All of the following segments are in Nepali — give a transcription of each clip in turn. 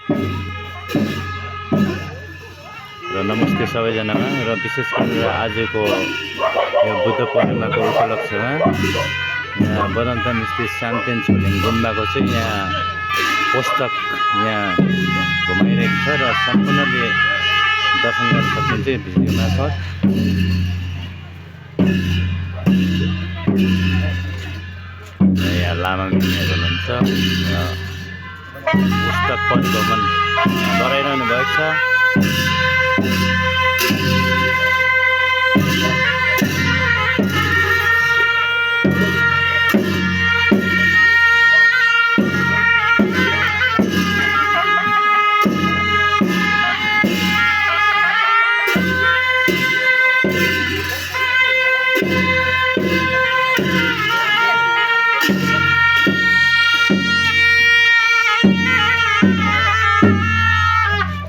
र नमस्ते सबैजनामा। र विशेष गरेर आजको यो बुद्ध पूर्णिमाको उपलक्ष्यमा यहाँ बदमताम स्थित शान्तेन छोलिङ गुम्बाको चाहिँ यहाँ पुस्तक यहाँ घुमाइरहेको छ र सम्पूर्णले दर्शन गर्न सक्नुहुन्छ यो भिडियो मार्फत। यहाँ लामा मिनीहरू हुनुहुन्छ र पुस्तक परिभ्रमण गराइरहनु भएको छ।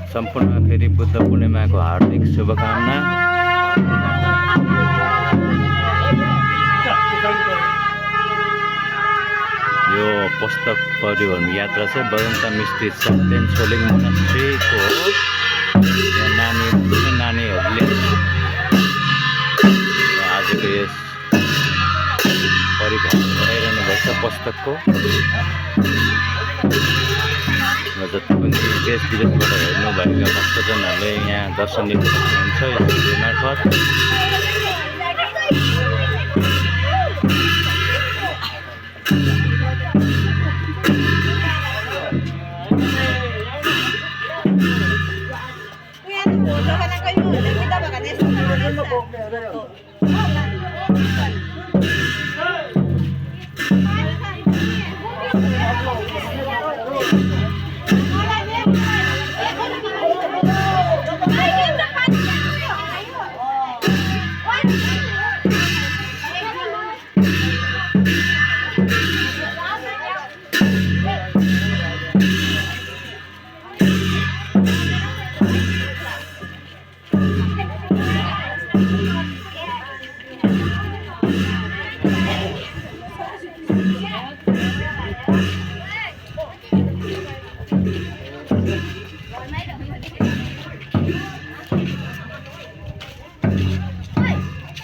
सम्पूर्ण फेरि बुद्ध पूर्णिमाको हार्दिक शुभकामना। यो पुस्तक परिवहन यात्रा चाहिँ बदमताम स्थित शान्तेन छोलिङ मोनास्ट्रीको हो। यहाँ नानीहरूले आजको यस परिभ्रमण गराइरहनु भएको छ पुस्तकको। र जति पनि देश विदेशबाट हेर्नुभएका भक्तजनहरूले यहाँ दर्शन लिन सक्नुहुन्छ यस भिडियो मार्फत।